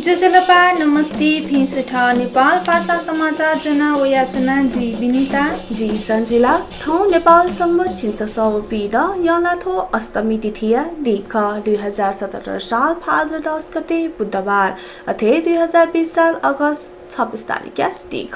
जुसेलपा नमस्ते फिसुठा नेपाल भाषा समाचार जना वयाचना जी विनिता जी सञ्जिला थौ नेपाल सम्म छिन्ससौ पिड यलाथो अष्टमी तिथिया दिख 2017 साल भाद्र 10 गते बुधबार अथे 2020 साल अगस्त 26 तारिक दिख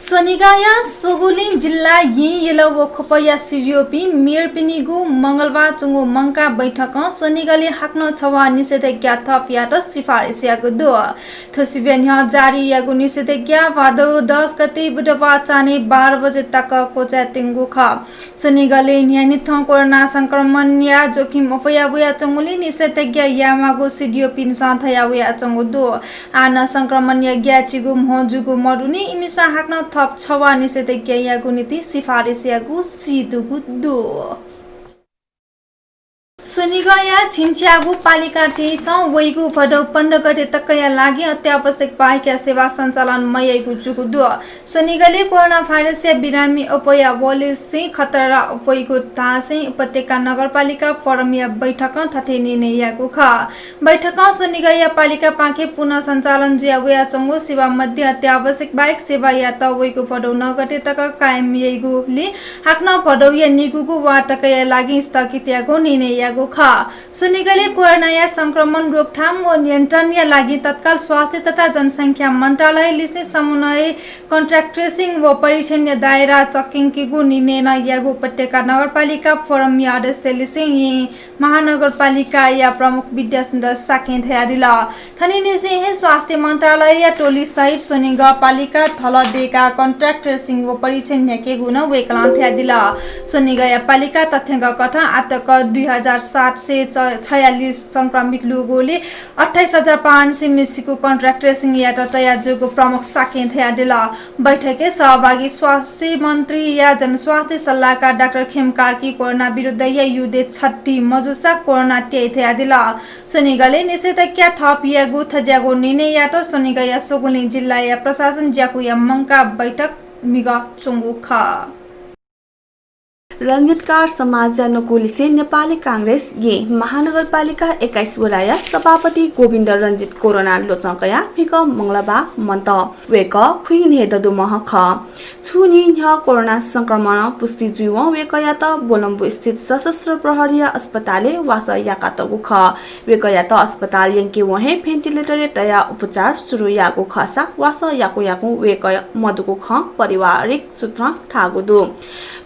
सोनिगाया सोगुलिङ जिल्ला यी येलव खोपया सिरियोपी मेयरपिनीगु मंगलबार चुंगु मंका बैठक सोनिगले हाक्न छवा निषेधाज्ञा थप यात सिफारिस यागु दो थसिबेन जारी यागु निषेधाज्ञा भादौ 10 गते बुधबार चाने 12 बजे तक कोचा टिंगु ख सोनिगले न्यानिथ कोरोना संक्रमण या जोखिम अपया बुया चंगुली निषेधाज्ञा यामागु सिरियोपी साथया बुया चंगु दो आना संक्रमण या ग्याचिगु मजुगु मरुनी इमिसा हाक्न थप छवा निषेधाज्ञा यागु नीति सिफारिस यागु सिदुगु दो सोनिगया छिन्च्यागु पालिका तेइस वैगु भदौ 15 गते तकया लागि अत्यावश्यक बाहेक सेवा सञ्चालन मयगु जुगु दो सोनिगले कोरोना भाइरस या बिरामी अपया वलेसे खतरा अपयगु तासे उपत्यका नगरपालिका फोरम या बैठक थथे निर्णय यागु ख बैठक सोनिगया पालिका पाखे पुनः सञ्चालन जुया चंगु सेवा मध्ये अत्यावश्यक बाहेक सेवा या त वैगु भदौ 9 गते तक कायम यगुले हाक्न भदौ या निगुगु वा तकया लागि स्थगित यागु निर्णय खा सोनिगले कोरोना संक्रमण रोकथाम व नियन्त्रण या लागि तत्काल स्वास्थ्य तथा जनसंख्या मन्त्रालयले समन्वय कन्ट्याक्ट ट्रेसिङ व परीक्षण दायरा चकिङ किगु निर्णय यागु उपत्यका नगरपालिका फोरम या अध्यक्षले महानगरपालिका या प्रमुख विद्या सुन्दर साकेन थया दिला थनिने से स्वास्थ्य मन्त्रालय या टोली सहित सोनिग पालिका थल देका कन्ट्याक्ट ट्रेसिङ व परीक्षण याके गुण वेकला थया दिला सोनिग पालिका तथ्याङ्क कथा आतक 2746 संक्रमित लोगोले 28500 मिसिको कन्ट्राक्ट ट्रेसिङ यात तयार जोगो प्रमुख साकेन थया दिला बैठके सहभागी स्वास्थ्य मन्त्री या जनस्वास्थ्य सल्लाहकार डाक्टर खेम कार्की कोरोना विरुद्ध या युद्धे 36 मजुसा कोरोना टे थया दिला सोनिगले निषेधाज्ञा थप यागु थज्यागो निर्णय यात सोनिगया सोगुलिङ जिल्ला या प्रशासन ज्याकु या मंका बैठक मिगा चुंगु खा रञ्जितकार समाज नकुलिसे नेपाली कांग्रेस ये महानगरपालिका 21 वडाया सभापति गोविन्द रञ्जित कोरोना लोचकया फिक मंगलबा मन्त वेक खुइन हेददु मह ख छुनि न्ह कोरोना संक्रमण पुष्टि जुव वेकया त बोलम्बु स्थित सशस्त्र प्रहरी अस्पतालले वास याका तगु ख वेकया त अस्पताल यंके वहे भेन्टिलेटर तया उपचार सुरु यागु खसा वास याकु वेक मदुको ख पारिवारिक सूत्र ठागु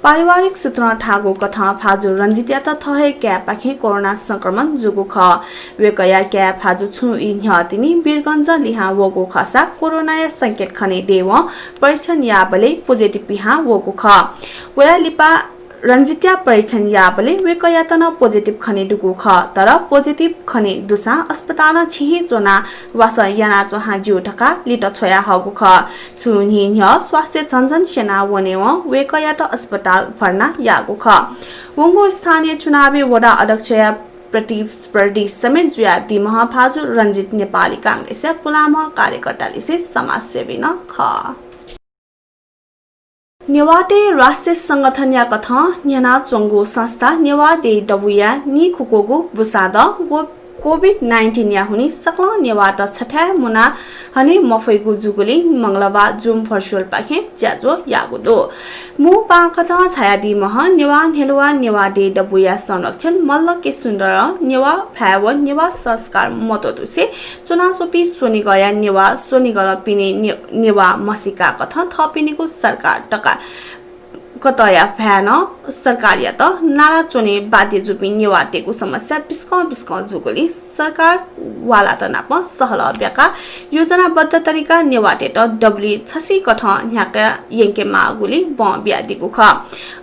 पारिवारिक सूत्र ठागो कथा फाजु रञ्जित यात थहे क्या पाखे कोरोना संक्रमण जुगु ख वेकया क्या फाजु छु इन्ह तिनी वीरगञ्ज लिहा वगु खसा कोरोना या संकेत खने देव परीक्षण याबले पोजिटिभ पिहा वगु ख वया लिपा रञ्जित्या परीक्षण याबले वेकयातन पोजिटिभ खने दुगु ख तर पोजिटिभ खने दुसा अस्पताल छिहि चोना वास याना चोहा जिउ ढका लिट छोया हगु ख सुनि न्ह स्वास्थ्य छन्जन सेना वनेव वेकयात अस्पताल भर्ना यागु ख वंगो स्थानीय चुनावी वडा अध्यक्ष प्रतिस्पर्धी समेत जुया दिमह फाजु रञ्जित नेपाली कांग्रेस पुलाम कार्यकर्ताले समाजसेवी न ख नेवाटे राष्ट्रिय संगठन या कथा न्याना चोंगो संस्था नेवादे दबुया नि खुकोगु बुसाद कोभिड-19 या हुनी सक्ला नेवाट छठा मुना हने मफैगु जुगुली मंगलबार जुम भर्चुअल पाखे ज्याजो यागुदो मु पाखता छायादी मह नेवा हेलवा नेवा दे दबुया संरक्षण मल्ल के सुन्दर नेवा भ्याव नेवा संस्कार मतोदुसे चुनासोपी सोनिगया नेवा सोनिगल पिने नेवा मसिका कथा थपिनेको सरकार टका कतया भ्यान सरकारिया त नाला चोने बाध्य जुपी नेवाटेको समस्या बिस्क जुगुली सरकार वाला त नाप सहल ब्याका योजनाबद्ध तरिका नेवाटे त डब्ली छसी कथ न्याका यंके मागुली ब ब्यादिको ख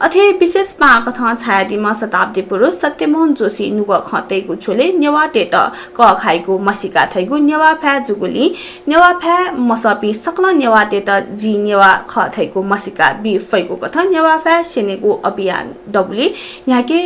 अथे विशेष मा कथ छायादीमा शताब्दी पुरुष सत्यमोहन जोशी नुग खतेको छोले नेवाटे त क खाइको मसिका थैगु नेवा भ्या जुगुली नेवा भ्या मसपी सकल नेवाटे त जी नेवा ख थैको मसिका बि फैको कथ नेवा भ्या सेनेको अभियान डब्ली यहाँके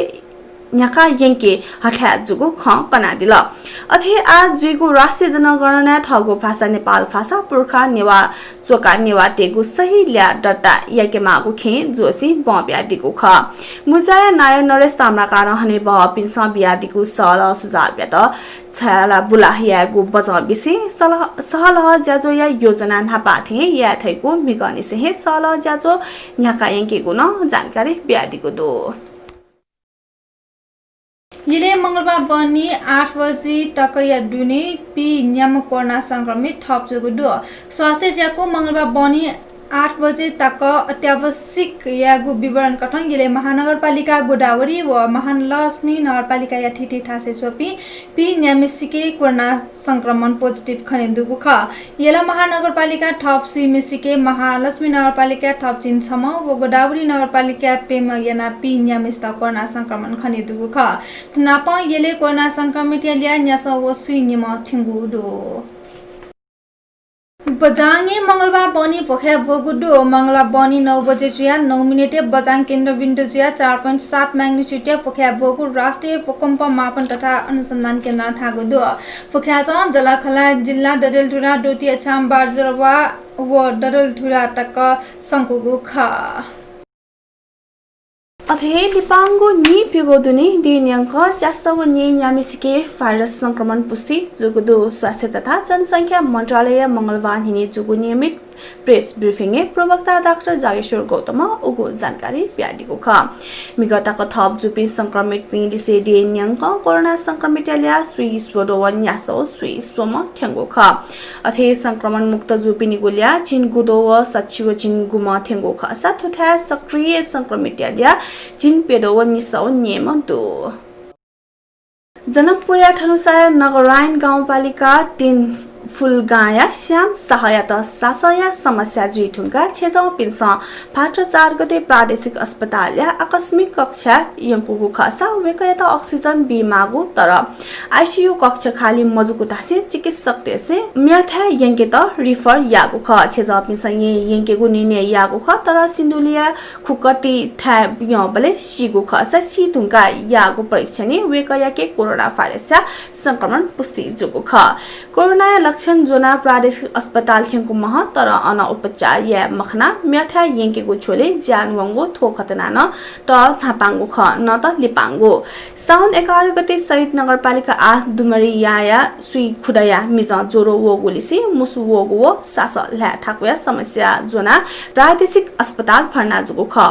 न्याका यंके हठा जुगु ख पना दिल अथे आज जुइगु राष्ट्रिय जनगणना ठगु भाषा नेपाल भाषा पुर्खा नेवा चोका नेवा टेगु सही ल्या डट्टा याके मागु खे जोसी बब्या दिगु ख मुजाया नाय नरेश ताम्रा कारण हने ब पिन्सा बियादिगु सल सुझाव त छला बुलाहिया गु बजा बिसे सहल ज्याजो या योजना नापा थे या थैको मिगनि से सल ज्याजो न्याका यंके गु न जानकारी बियादिगु दो यिले मंगलबार बनी 8 बजे टकया दुने पी न्याम कोरोना संक्रमित थप जुगु दो स्वास्थ्य ज्याको मंगलबार बनी 8 बजे तक अत्यावश्यक यागु विवरण कठन यिले महानगरपालिका गोदावरी व महालक्ष्मी नगरपालिका यथिति ठासे चोपी पी न्यामिसिके कोरोना संक्रमण पोजिटिभ खनेन्दुगु ख यला महानगरपालिका थप सुइमिसिके महालक्ष्मी नगरपालिका थप चिन्सम व गोदावरी नगरपालिका पेम याना पी न्यामिस्त कोरोना संक्रमण खनेन्दुगु ख नाप यले कोरोना संक्रमित यालिया न्यास व सुइनिम थिंगु दो बजांगे मंगलबार बनी पोखा बोगुडो मंगला बनी 9 बजे जुया 9 मिनेटे बजांग केन्द्र बिन्दु जुया 4.7 मैग्निट्युड पोखा बोगु राष्ट्रिय भूकम्प मापन तथा अनुसन्धान केन्द्र थागुदो पोखा जलाखला जिल्ला डडेलधुरा डोटी अछाम बारजरवा व डडेलधुरा तक संकुगु ख अथे लिपांगो नि पिगोदुनी दिन्यांक चासव नि न्यामिसिके भाइरस संक्रमण पुष्टि जुगुदो स्वास्थ्य तथा जनसंख्या मन्त्रालय मंगलबार हिने जुगु नियमित प्रेस ब्रिफिङ प्रवक्ता डाक्टर जागेश्वर गौतम उगो जानकारी प्यादिको ख मिगताको थप जुपी संक्रमित पिलिसे दिन्यांक कोरोना संक्रमित ल्या सुई स्वरोवन यासो सुई स्वम थ्यांगो ख अथे संक्रमण मुक्त जुपी निगुल्या चिन गुदो व सचिव चिन गुमा थ्यांगो ख साथुथा सक्रिय संक्रमित ल्या चिन पेडो निसौ नियम दो जनकपुर ठनुसार नगरायन गाउँपालिका 3 फुलगाया श्याम सहायता सासया समस्या जुइठुङका छेजौ पिन्स फाटो 4 गते प्रादेशिक अस्पताल आकस्मिक कक्षा यंकुगु खसा वेकयता अक्सिजन बिमागु तर आईसीयू कक्ष खाली मजुकु तासे चिकित्सक तेसे म्याथा यंके त रिफर यागु ख छेजौ पिन्स यंकेगु निर्णय यागु ख तर सिन्धुलिया खुकती था यबले सिगु खसा सिथुङका यागु परीक्षण वेकयाके कोरोना भाइरस संक्रमण पुष्टि जुगु ख कोरोना लक्षण जोना प्रादेशिक अस्पताल थेंगु मह तर अन उपचार या मखना म्याथा यंकेगु छोले जानवंगो थोखतना न त थापांगु ख न त लिपांगु साउन 11 गते सहित नगरपालिका 8 दुमरी याया सुई खुडया मिज जोरो वोगुलिसी मुसु वोगु सास ल्या ठाकुया समस्या जोना प्रादेशिक अस्पताल फर्ना जुगु ख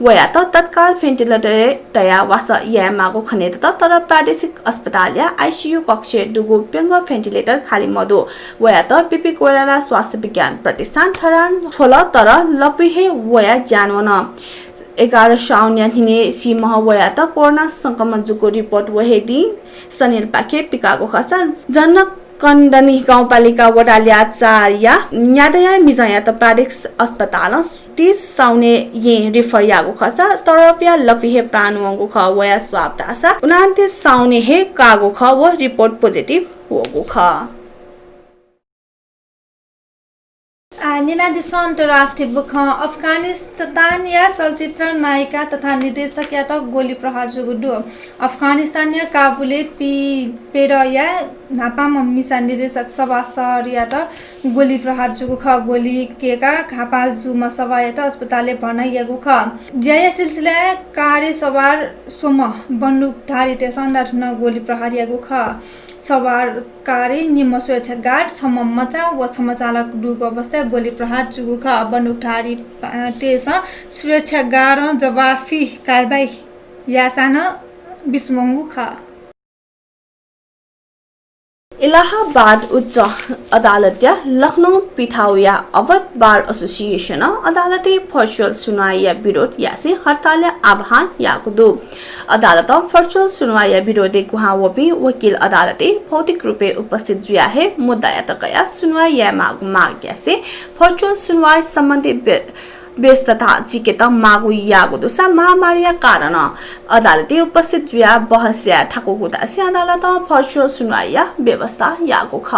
वया त तत्काल भेन्टिलेटर तया वास या मागु खने त तर प्रादेशिक अस्पताल या आईसीयू कक्ष दुगु पेंग भेन्टिलेटर खाली मदो वया त पिपी कोइराला स्वास्थ्य विज्ञान प्रतिष्ठान थरान छोला तर लपिहे वया जानवन 11 साउन हिने सी महवया त कोरोना संक्रमण जुको रिपोर्ट वहेदी सनिल पाखे पिकागो खसा जनक कण्डनी गाउँपालिका वडालिया 4 या न्यादया मिजया त प्रादेशिक अस्पताल 30 साउने ये रिफर यागो खसा तरपिया लफिहे प्राणवंगो ख वया स्वाब तासा 29 साउने हे कागो ख व रिपोर्ट पोजिटिभ होगो ख निनादिस अन्तर्राष्ट्रिय बुक अफगानिस्तानिया चलचित्र नायिका तथा निर्देशक यात गोली प्रहार जुगुडु अफगानिस्तानिया काबुले पेरया नापाम मिसा निर्देशक सभा सहरियात गोली प्रहार जुगु ख गोली केका खापा जुमा सभा यात अस्पतालले भर्ना यागु ख ज्या सिलसिला कार्य सवार सोम बन्दुकधारी तेसन्दा न गोली प्रहार यागु ख सवार कार्य निम सुरक्षा गार्ड छम मचा व छम चालक दुको अवस्था गोली प्रहार जुगु ख बन्दुकधारी तेस सुरक्षा गार्ड जवाफी कारबाही यासान बिस्मंगु ख इलाहाबाद उच्च अदालत लखनऊ पिठाउया अवध बार एसोसिएशन अदालते वर्चुअल सुनवाई विरोध यासे हड़ताल आह्वान याकुदु अदालत वर्चुअल सुनवाई विरोध गुहावपी वकील अदालते भौतिक रूपे उपस्थित जुया है मुद्दा तकया सुनवाई माग यासे वर्चुअल सुनवाई संबंधी व्यस्तता चिकेत मागु यागुदुसा महामारीया कारण अदालते उपस्थित जुया बहस्या ठाकुगुदासी अदालत वर्चुअल सुनवाई व्यवस्था यागु ख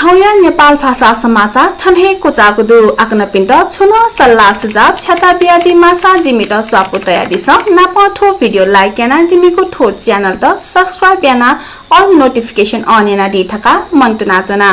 थौया नेपाल भाषा समाचार थन्हे कोचागुदु आकन पिण्ड छुन सल्लाह सुझाव छता बियादी मासा जिमिट स्वापु तयारी स नाप ठो भिडियो लाइक याना जिमिको ठो च्यानल त सब्स्क्राइब याना और नोटिफिकेशन अन याना दि थका मन्तुना चना